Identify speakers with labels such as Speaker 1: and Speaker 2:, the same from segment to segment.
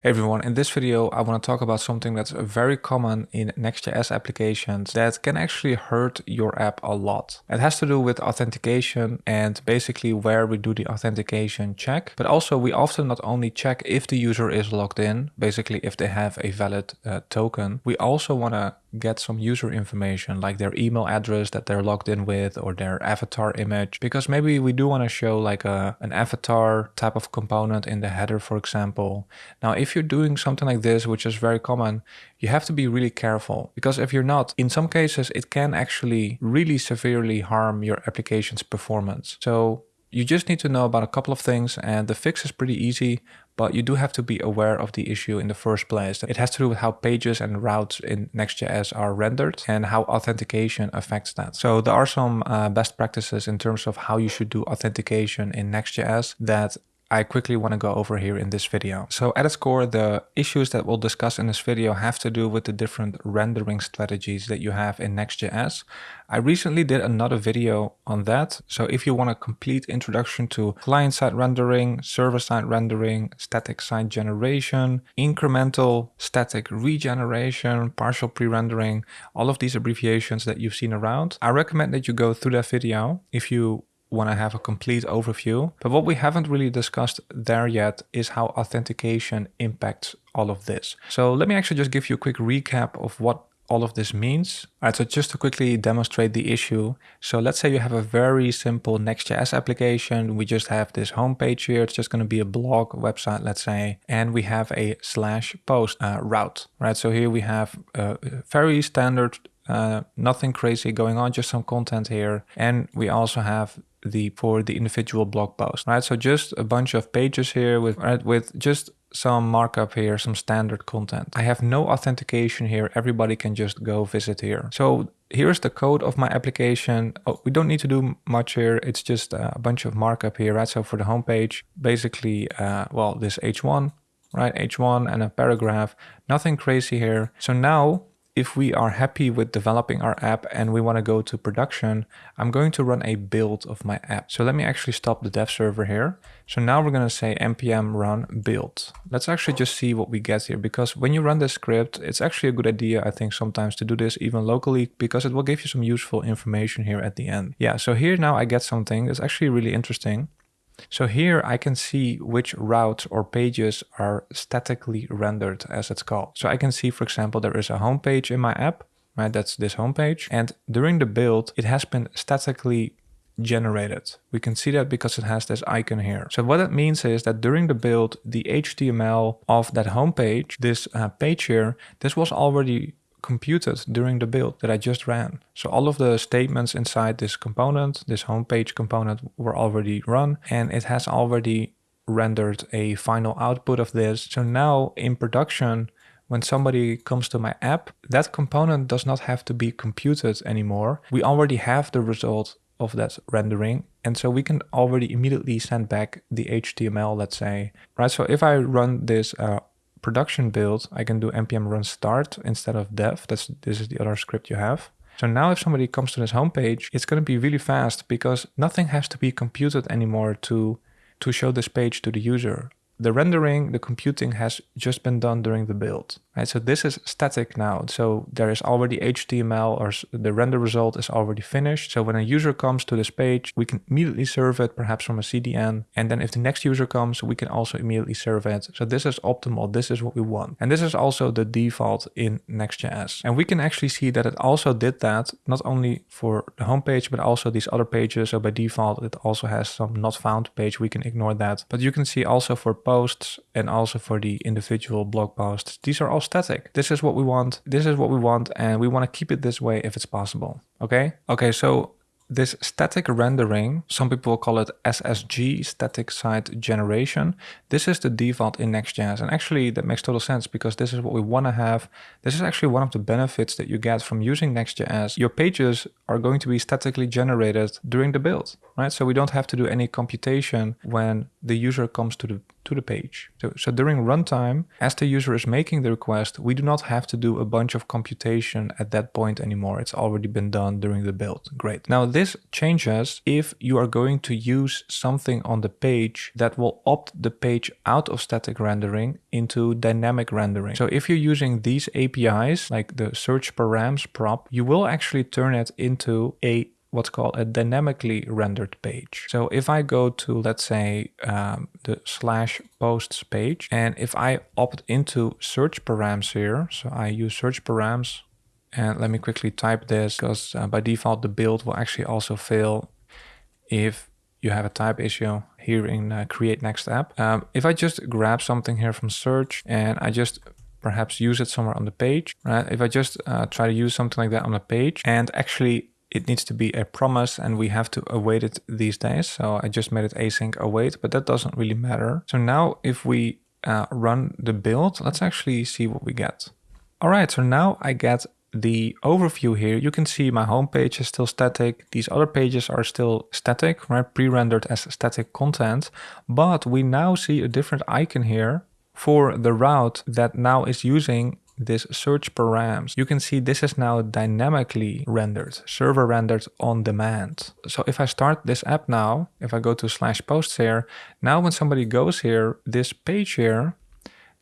Speaker 1: Hey everyone, in this video I want to talk about something that's very common in Next.js applications that can actually hurt your app a lot. It has to do with authentication and basically where we do the authentication check, but also we often not only check if the user is logged in, basically if they have a valid token, we also want to get some user information like their email address that they're logged in with or their avatar image, because maybe we do want to show like an avatar type of component in the header, for example. Now, if you're doing something like this, which is very common, you have to be really careful, because if you're not, in some cases, it can actually really severely harm your application's performance. So you just need to know about a couple of things, and the fix is pretty easy, but you do have to be aware of the issue in the first place. It has to do with how pages and routes in Next.js are rendered and how authentication affects that. So there are some best practices in terms of how you should do authentication in Next.js that I quickly want to go over here in this video. So at its core, the issues that we'll discuss in this video have to do with the different rendering strategies that you have in Next.js. I recently did another video on that. So if you want a complete introduction to client-side rendering, server-side rendering, static site generation, incremental static regeneration, partial pre-rendering, all of these abbreviations that you've seen around, I recommend that you go through that video if you want to have a complete overview. But what we haven't really discussed there yet is how authentication impacts all of this. So let me actually just give you a quick recap of what all of this means. All right, so just to quickly demonstrate the issue. So let's say you have a very simple Next.js application. We just have this homepage here. It's just going to be a blog website, let's say, and we have a /post route, right? So here we have a very standard, nothing crazy going on, just some content here. And we also have for the individual blog post, right? So just a bunch of pages here with just some markup here, some standard content. I have no authentication here. Everybody can just go visit here. So here's the code of my application. Oh, we don't need to do much here. It's just a bunch of markup here, right? So for the homepage, basically, well, this H1, right? H1 and a paragraph, nothing crazy here. So now, if we are happy with developing our app and we want to go to production, I'm going to run a build of my app. So let me actually stop the dev server here. So now we're going to say npm run build. Let's actually just see what we get here, because when you run this script, it's actually a good idea, I think, sometimes to do this even locally, because it will give you some useful information here at the end. Yeah, so here now I get something that's actually really interesting. So here I can see which routes or pages are statically rendered, as it's called. So I can see, for example, there is a home page in my app, right? That's this home page. And during the build, it has been statically generated. We can see that because it has this icon here. So what that means is that during the build, the HTML of that home page, this page here, this was already computed during the build that I just ran. So all of the statements inside this component, this homepage component, were already run, and it has already rendered a final output of this. So now in production, when somebody comes to my app, that component does not have to be computed anymore. We already have the result of that rendering, and so we can already immediately send back the HTML, let's say, right? So if I run this production build, I can do npm run start instead of dev. This is the other script you have. So now if somebody comes to this homepage, it's going to be really fast because nothing has to be computed anymore to show this page to the user. The rendering, the computing has just been done during the build, right? So this is static now. So there is already HTML, or the render result is already finished. So when a user comes to this page, we can immediately serve it, perhaps from a CDN. And then if the next user comes, we can also immediately serve it. So this is optimal. This is what we want. And this is also the default in Next.js. And we can actually see that it also did that, not only for the homepage, but also these other pages. So by default, it also has some not found page. We can ignore that. But you can see also for posts and also for the individual blog posts, these are all static. This is what we want. This is what we want, and we want to keep it this way if it's possible. Okay, so this static rendering, some people call it SSG, static site generation. This is the default in Next.js. And actually that makes total sense, because this is what we want to have. This is actually one of the benefits that you get from using Next.js. Your pages are going to be statically generated during the build, right? So we don't have to do any computation when the user comes to the page. So during runtime, as the user is making the request, we do not have to do a bunch of computation at that point anymore. It's already been done during the build. Great. Now this changes if you are going to use something on the page that will opt the page out of static rendering into dynamic rendering. So if you're using these APIs, like the searchParams prop, you will actually turn it into what's called a dynamically rendered page. So if I go to, let's say, the /posts page, and if I opt into searchParams here, so I use searchParams, and let me quickly type this, because by default the build will actually also fail if you have a type issue here in Create Next App. If I just grab something here from search and I just perhaps use it somewhere on the page, right? If I just try to use something like that on the page, and actually it needs to be a promise and we have to await it these days. So I just made it async await, but that doesn't really matter. So now if we run the build, let's actually see what we get. All right, so now I get the overview here. You can see my home page is still static. These other pages are still static, right? Pre-rendered as static content, but we now see a different icon here for the route that now is using this searchParams. You can see this is now dynamically rendered, server rendered on demand. So if I start this app now, if I go to /posts here, now when somebody goes here, this page here,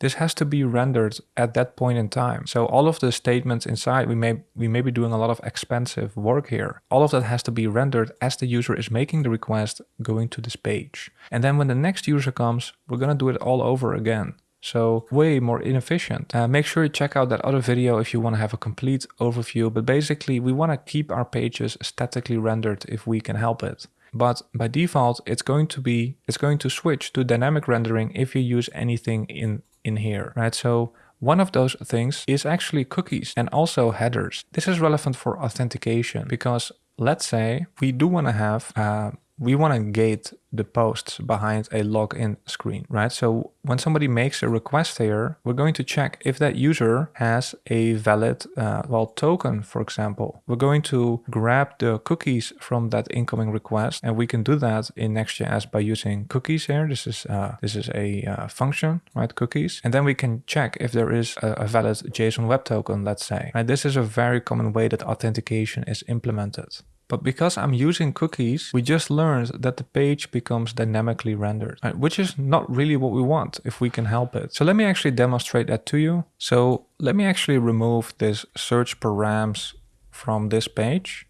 Speaker 1: this has to be rendered at that point in time. So all of the statements inside, we may be doing a lot of expensive work here. All of that has to be rendered as the user is making the request going to this page. And then when the next user comes, we're gonna do it all over again. So way more inefficient. Make sure you check out that other video if you want to have a complete overview. But basically, we want to keep our pages statically rendered if we can help it. But by default, it's going to switch to dynamic rendering if you use anything in here, right? So one of those things is actually cookies and also headers. This is relevant for authentication because let's say we do want to have we want to gate the posts behind a login screen, right? So when somebody makes a request here, we're going to check if that user has a valid token, for example. We're going to grab the cookies from that incoming request, and we can do that in Next.js by using cookies here. This is a function, right? Cookies. And then we can check if there is a valid JSON web token, let's say. Right? This is a very common way that authentication is implemented. But because I'm using cookies, we just learned that the page becomes dynamically rendered, right? Which is not really what we want if we can help it. So let me actually demonstrate that to you. So let me actually remove this searchParams from this page.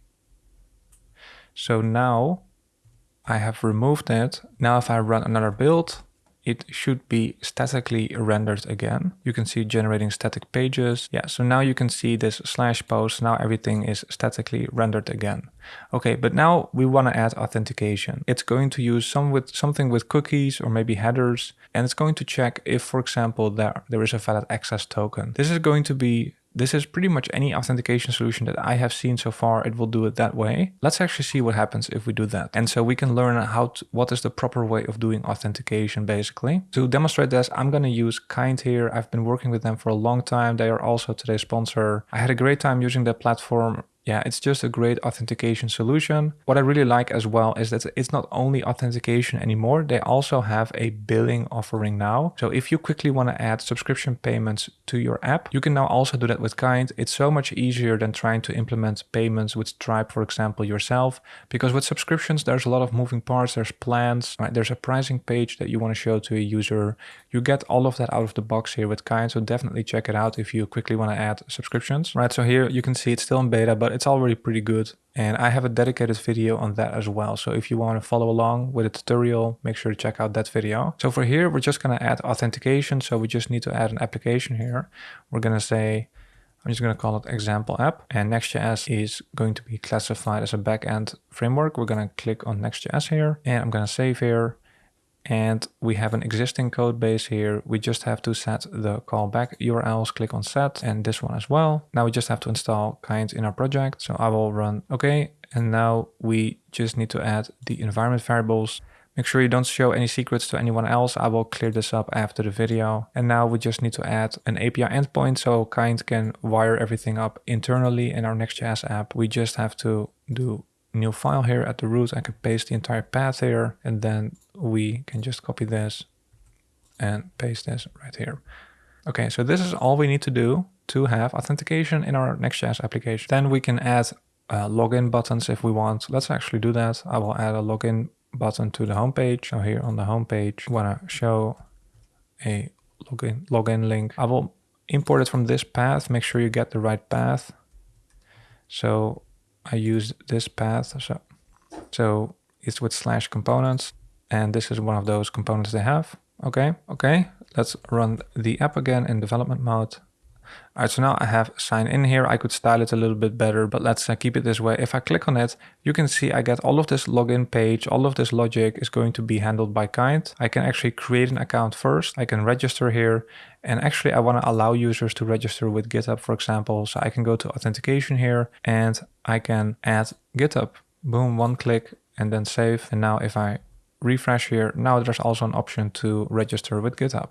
Speaker 1: So now I have removed it. Now if I run another build, it should be statically rendered again. You can see generating static pages. Yeah, so now you can see this /post. Now everything is statically rendered again. Okay, but now we want to add authentication. It's going to use something with cookies or maybe headers, and it's going to check if, for example, there is a valid access token. This is pretty much any authentication solution that I have seen so far. It will do it that way. Let's actually see what happens if we do that. And so we can learn what is the proper way of doing authentication, basically. To demonstrate this, I'm going to use Kind here. I've been working with them for a long time. They are also today's sponsor. I had a great time using their platform. Yeah, it's just a great authentication solution. What I really like as well is that it's not only authentication anymore, they also have a billing offering now. So if you quickly want to add subscription payments to your app, you can now also do that with Kind. It's so much easier than trying to implement payments with Stripe, for example, yourself. Because with subscriptions, there's a lot of moving parts, there's plans, right? There's a pricing page that you want to show to a user. You get all of that out of the box here with Kind, so definitely check it out if you quickly want to add subscriptions, right? So here you can see it's still in beta, but it's already pretty good. And I have a dedicated video on that as well. So if you want to follow along with a tutorial, make sure to check out that video. So for here, we're just going to add authentication. So we just need to add an application here. We're going to say, I'm just going to call it example app, and Next.js is going to be classified as a backend framework. We're going to click on Next.js here, and I'm going to save here. And we have an existing code base here. We just have to set the callback URLs, click on set, and this one as well. Now we just have to install Kind in our project. So I will run OK. And now we just need to add the environment variables. Make sure you don't show any secrets to anyone else. I will clear this up after the video. And now we just need to add an API endpoint so Kind can wire everything up internally in our Next.js app. We just have to do new file here at the root. I can paste the entire path here, and then we can just copy this and paste this right here. Okay, so this is all we need to do to have authentication in our Next.js application. Then we can add login buttons if we want. Let's actually do that. I will add a login button to the homepage. So here on the homepage, I want to show a login link. I will import it from this path. Make sure you get the right path. So I use this path. So it's with /components, and this is one of those components they have. Okay. Let's run the app again in development mode. All right, so now I have sign in here. I could style it a little bit better, but let's keep it this way. If I click on it, you can see I get all of this login page. All of this logic is going to be handled by Kind. I can actually create an account first. I can register here. And actually, I want to allow users to register with GitHub, for example. So I can go to Authentication here and I can add GitHub. Boom, one click and then save. And now if I refresh here, now there's also an option to register with GitHub.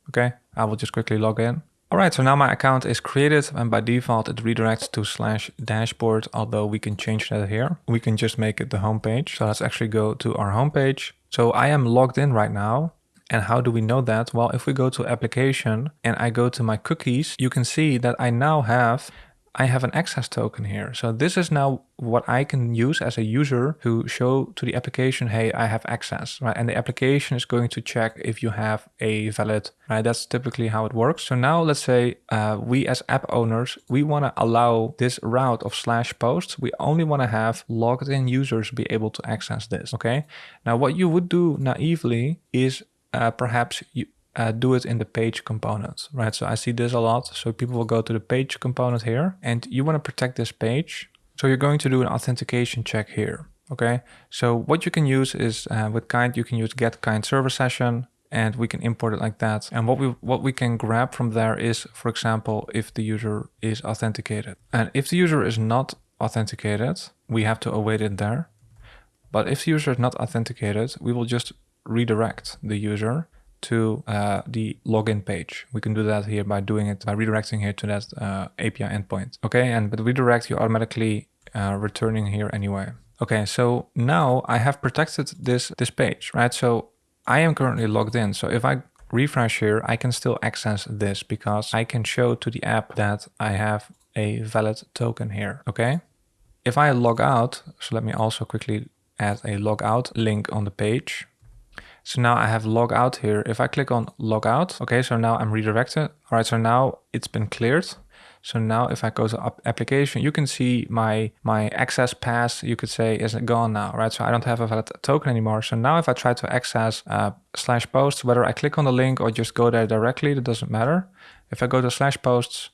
Speaker 1: Okay, I will just quickly log in. All right, so now my account is created and by default it redirects to /dashboard, although we can change that here. We can just make it the home page. So let's actually go to our home page. So I am logged in right now. And how do we know that? Well, if we go to application and I go to my cookies, you can see that I now have an access token here. So this is now what I can use as a user to show to the application, hey, I have access, right? And the application is going to check if you have a valid, right? That's typically how it works. So now let's say we as app owners, we want to allow this route of /posts. We only want to have logged in users be able to access this, okay? Now what you would do naively is perhaps you do it in the page component, right? So I see this a lot. So people will go to the page component here and you want to protect this page. So you're going to do an authentication check here, okay? So what you can use is with Kind, you can use get Kind server session and we can import it like that. And what we can grab from there is, for example, if the user is authenticated. And if the user is not authenticated, we have to await it there. But if the user is not authenticated, we will just redirect the user to the login page. We can do that here by doing it by redirecting here to that API endpoint. Okay, and with redirect, you're automatically returning here anyway. Okay, so now I have protected this page, right? So I am currently logged in. So if I refresh here, I can still access this because I can show to the app that I have a valid token here. Okay, if I log out, so let me also quickly add a logout link on the page. So now I have log out here. If I click on log out, okay, so now I'm redirected. All right, so now it's been cleared. So now if I go to application, you can see my access pass, you could say, is gone now, right? So I don't have a valid token anymore. So now if I try to access /posts, whether I click on the link or just go there directly, that doesn't matter. If I go to /posts,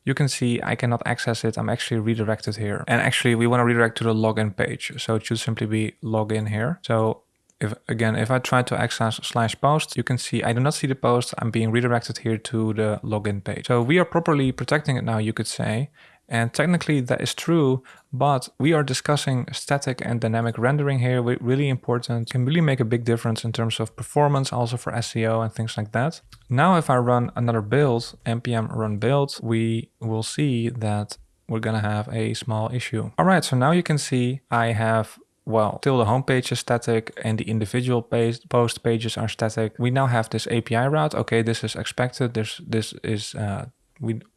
Speaker 1: you can see I cannot access it. I'm actually redirected here. And actually we want to redirect to the login page. So it should simply be login here. So if I try to access /posts, you can see I do not see the post. I'm being redirected here to the login page. So we are properly protecting it now, you could say. And technically that is true, but we are discussing static and dynamic rendering here. Really important, can really make a big difference in terms of performance, also for SEO and things like that. Now, if I run another build, npm run build, we will see that we're gonna have a small issue. All right, so now you can see I have, well, still the homepage is static and the individual post pages are static. We now have this API route. Okay, this is expected. This is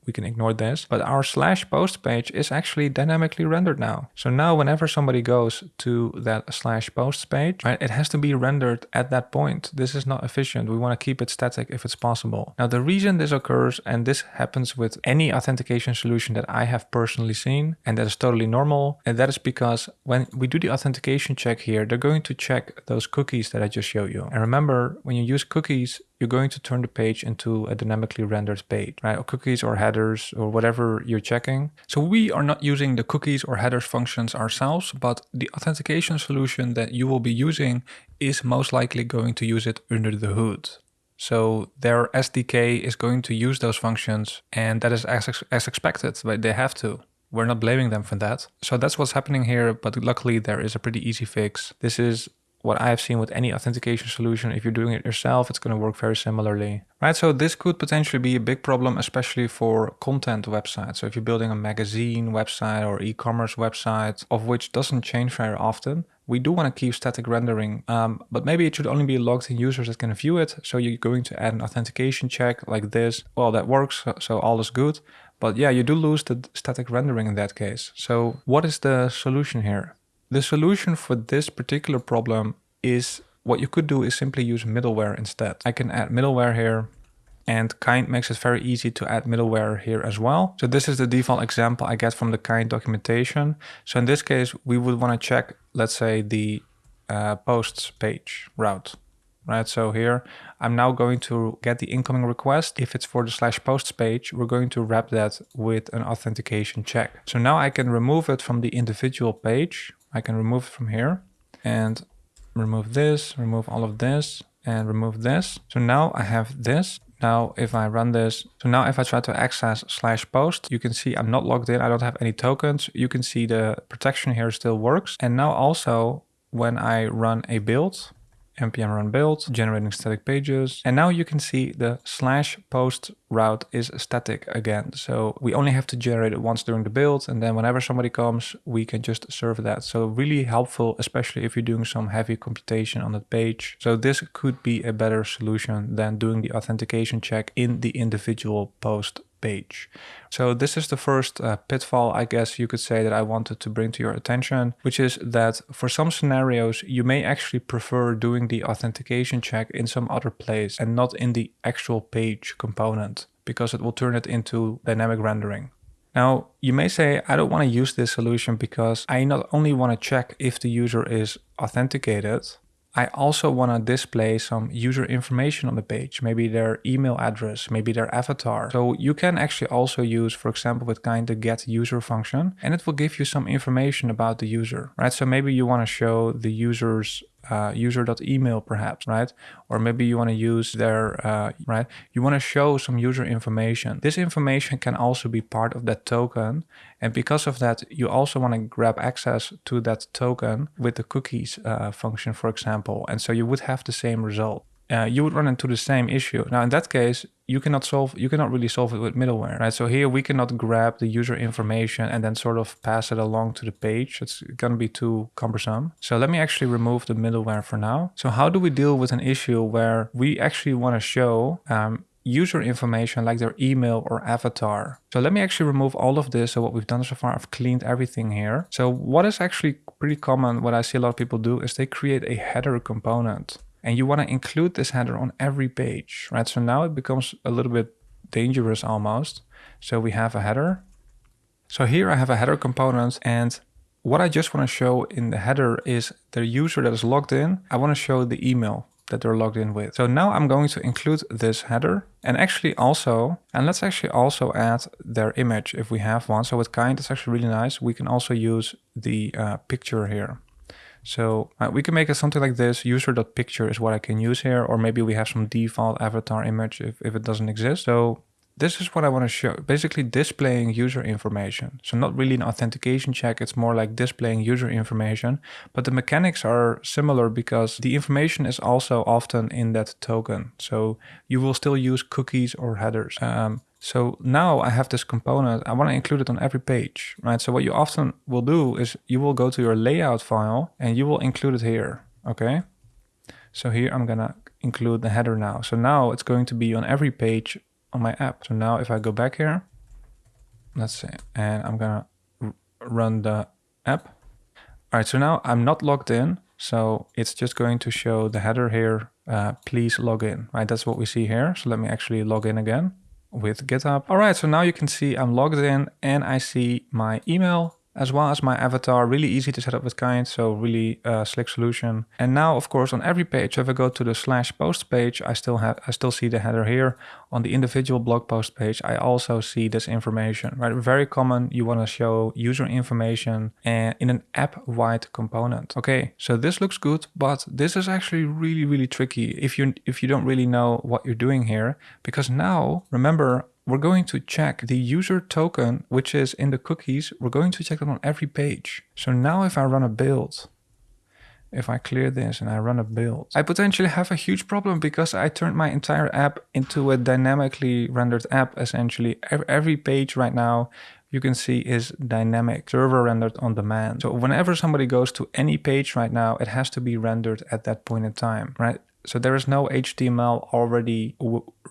Speaker 1: we can ignore this, but our /post page is actually dynamically rendered now. So now whenever somebody goes to that /post page, right, it has to be rendered at that point. This is not efficient. We want to keep it static if it's possible. Now the reason this occurs, and this happens with any authentication solution that I have personally seen, and that is totally normal, and that is because when we do the authentication check here, they're going to check those cookies that I just showed you. And remember, when you use cookies, you're going to turn the page into a dynamically rendered page, right? Or cookies or headers or whatever you're checking. So we are not using the cookies or headers functions ourselves, but the authentication solution that you will be using is most likely going to use it under the hood. So their SDK is going to use those functions, and that is as expected, but they have to. We're not blaming them for that. So that's what's happening here, but luckily there is a pretty easy fix. This is what I have seen with any authentication solution. If you're doing it yourself, it's going to work very similarly. Right, so this could potentially be a big problem, especially for content websites. So if you're building a magazine website or e-commerce website, of which doesn't change very often, we do want to keep static rendering, but maybe it should only be logged in users that can view it. So you're going to add an authentication check like this. Well, that works, so all is good. But yeah, you do lose the static rendering in that case. So what is the solution here? The solution for this particular problem is, what you could do is simply use middleware instead. I can add middleware here, and Kind makes it very easy to add middleware here as well. So this is the default example I get from the Kind documentation. So in this case, we would want to check, let's say, the posts page route. Right, so here I'm now going to get the incoming request. If it's for the /posts page, we're going to wrap that with an authentication check. So now I can remove it from the individual page. I can remove it from here and remove this, remove all of this, and remove this. So now I have this. Now if I run this, so now if I try to access /post, you can see I'm not logged in. I don't have any tokens. You can see the protection here still works. And now also when I run a build, npm run build, generating static pages. And now you can see the /post route is static again. So we only have to generate it once during the build. And then whenever somebody comes, we can just serve that. So really helpful, especially if you're doing some heavy computation on that page. So this could be a better solution than doing the authentication check in the individual post page. So this is the first pitfall, I guess you could say, that I wanted to bring to your attention, which is that for some scenarios, you may actually prefer doing the authentication check in some other place and not in the actual page component, because it will turn it into dynamic rendering. Now, you may say, I don't want to use this solution because I not only want to check if the user is authenticated, I also want to display some user information on the page, maybe their email address, maybe their avatar. So you can actually also use, for example, with Kind, the get user function, and it will give you some information about the user, right? So maybe you want to show the user's user.email perhaps, right? Or maybe you want to use their, right? You want to show some user information. This information can also be part of that token. And because of that, you also want to grab access to that token with the cookies function, for example. And so you would have the same result. You would run into the same issue. Now, in that case, you cannot really solve it with middleware, right? So here we cannot grab the user information and then sort of pass it along to the page. It's going to be too cumbersome. So let me actually remove the middleware for now. So how do we deal with an issue where we actually want to show user information like their email or avatar? So let me actually remove all of this. So what we've done so far, I've cleaned everything here. So what is actually pretty common, what I see a lot of people do, is they create a header component. And you want to include this header on every page, right? So now it becomes a little bit dangerous almost. So we have a header. So here I have a header component, and what I just want to show in the header is the user that is logged in. I want to show the email that they're logged in with. So now I'm going to include this header, and let's actually also add their image if we have one. So with Kind, it's actually really nice. We can also use the picture here. So we can make it something like this. User.picture is what I can use here, or maybe we have some default avatar image if it doesn't exist. So this is what I want to show, basically displaying user information. So not really an authentication check, it's more like displaying user information, but the mechanics are similar because the information is also often in that token. So you will still use cookies or headers. So now I have this component, I want to include it on every page, right? So what you often will do is you will go to your layout file and you will include it here, okay? So here I'm gonna include the header now. So now it's going to be on every page on my app. So now if I go back here, let's see, and I'm gonna run the app. All right, so now I'm not logged in. So it's just going to show the header here, please log in, right? That's what we see here. So let me actually log in again with GitHub. All right, so now you can see I'm logged in and I see my email as well as my avatar. Really easy to set up with Kind, so really slick solution. And now, of course, on every page, if I go to the /posts page, I still see the header here. On the individual blog post page, I also see this information, right? Very common. You want to show user information in an app-wide component. Okay, so this looks good, but this is actually really, really tricky if you don't really know what you're doing here, because now, remember, we're going to check the user token, which is in the cookies. We're going to check them on every page. So now if I run a build, if I clear this and I run a build, I potentially have a huge problem because I turned my entire app into a dynamically rendered app, essentially. Every page right now you can see is dynamic, server rendered on demand. So whenever somebody goes to any page right now, it has to be rendered at that point in time, right? So there is no HTML already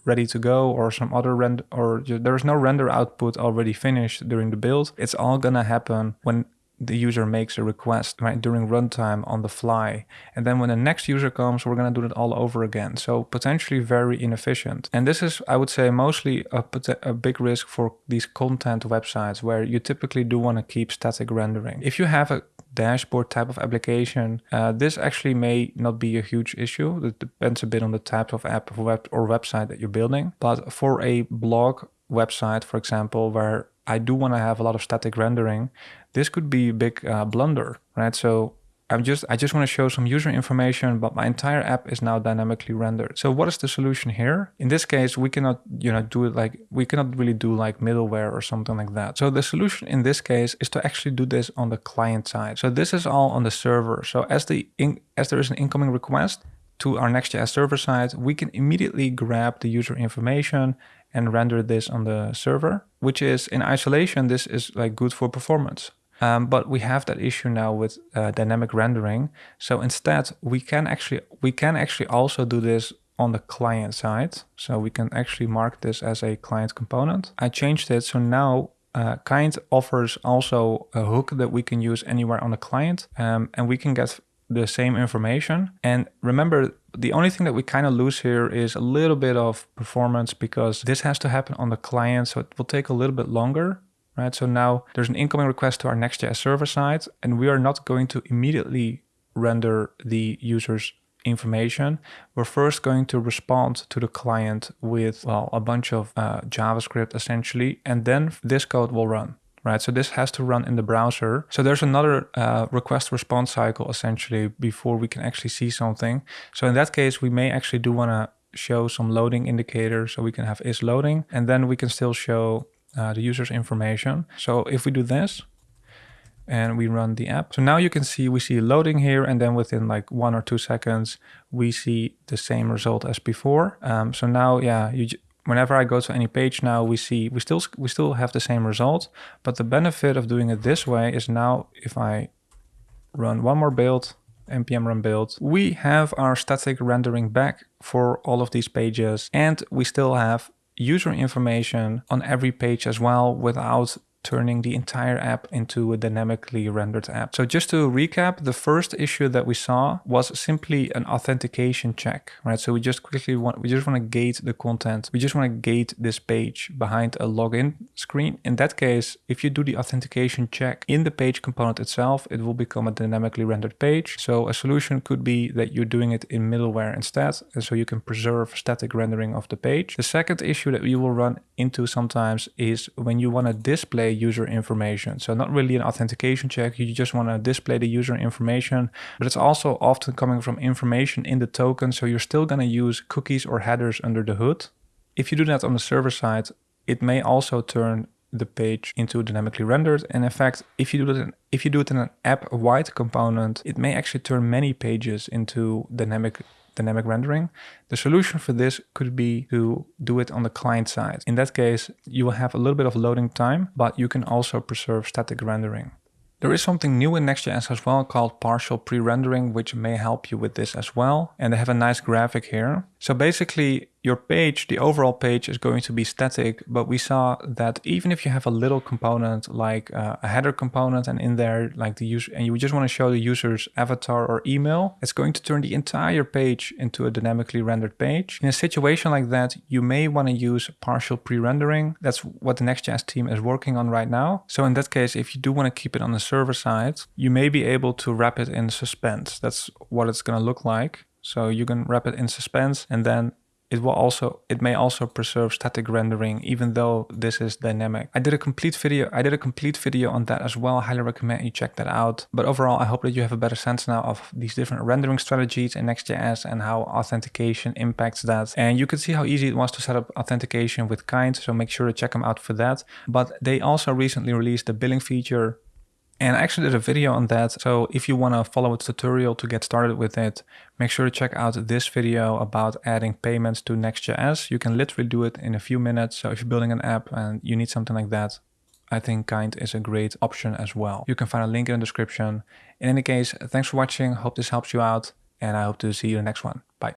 Speaker 1: ready to go or some other render, or there is no render output already finished during the build. It's all gonna happen when the user makes a request, right, during runtime on the fly. And then when the next user comes, we're going to do it all over again. So potentially very inefficient. And this is, I would say, mostly a big risk for these content websites where you typically do want to keep static rendering. If you have a dashboard type of application, this actually may not be a huge issue. It depends a bit on the type of app or website that you're building. But for a blog website, for example, where I do want to have a lot of static rendering, this could be a big blunder, right? So I just want to show some user information, but my entire app is now dynamically rendered. So what is the solution here? In this case, we cannot, do it like, we cannot really do like middleware or something like that. So the solution in this case is to actually do this on the client side. So this is all on the server. So as there is an incoming request to our Next.js server side, we can immediately grab the user information and render this on the server, which is in isolation, this is like good for performance. But we have that issue now with dynamic rendering. So instead, we can actually also do this on the client side. So we can actually mark this as a client component. I changed it. So now Kind offers also a hook that we can use anywhere on the client, and we can get the same information. And remember, the only thing that we kind of lose here is a little bit of performance because this has to happen on the client. So it will take a little bit longer, right? So now there's an incoming request to our Next.js server side, and we are not going to immediately render the user's information. We're first going to respond to the client with, well, a bunch of JavaScript essentially, and then this code will run. Right, so this has to run in the browser. So there's another request response cycle essentially before we can actually see something. So in that case, we may actually do want to show some loading indicators. So we can have is loading, and then we can still show the user's information. So if we do this and we run the app, so now you can see we see loading here, and then within like 1 or 2 seconds, we see the same result as before. So now, yeah, whenever I go to any page now, we still have the same result. But the benefit of doing it this way is now if I run one more build, npm run build, we have our static rendering back for all of these pages, and we still have user information on every page as well without turning the entire app into a dynamically rendered app. So just to recap, the first issue that we saw was simply an authentication check, right? So we just want to gate the content. We just want to gate this page behind a login screen. In that case, if you do the authentication check in the page component itself, it will become a dynamically rendered page. So a solution could be that you're doing it in middleware instead, and so you can preserve static rendering of the page. The second issue that we will run into sometimes is when you want to display user information. So not really an authentication check, you just want to display the user information, but it's also often coming from information in the token. So you're still going to use cookies or headers under the hood. If you do that on the server side, it may also turn the page into dynamically rendered. And in fact, if you do it in an app-wide component, it may actually turn many pages into dynamic rendering. The solution for this could be to do it on the client side. In that case, you will have a little bit of loading time, but you can also preserve static rendering. There is something new in Next.js as well called partial pre-rendering, which may help you with this as well. And they have a nice graphic here. So basically, your page, the overall page, is going to be static, but we saw that even if you have a little component like a header component, and in there like the user, and you just want to show the user's avatar or email, it's going to turn the entire page into a dynamically rendered page. In a situation like that, you may want to use partial pre-rendering. That's what the Next.js team is working on right now. So in that case, if you do want to keep it on the server side, you may be able to wrap it in suspense. That's what it's going to look like. So you can wrap it in suspense, and then it may also preserve static rendering, even though this is dynamic. I did a complete video on that as well. I highly recommend you check that out. But overall, I hope that you have a better sense now of these different rendering strategies in Next.js and how authentication impacts that. And you can see how easy it was to set up authentication with Kind, so make sure to check them out for that. But they also recently released the billing feature, and I actually did a video on that. So if you want to follow a tutorial to get started with it, make sure to check out this video about adding payments to Next.js. You can literally do it in a few minutes. So if you're building an app and you need something like that, I think kind is a great option as well. You can find a link in the description. In any case, thanks for watching. Hope this helps you out, and I hope to see you in the next one. Bye.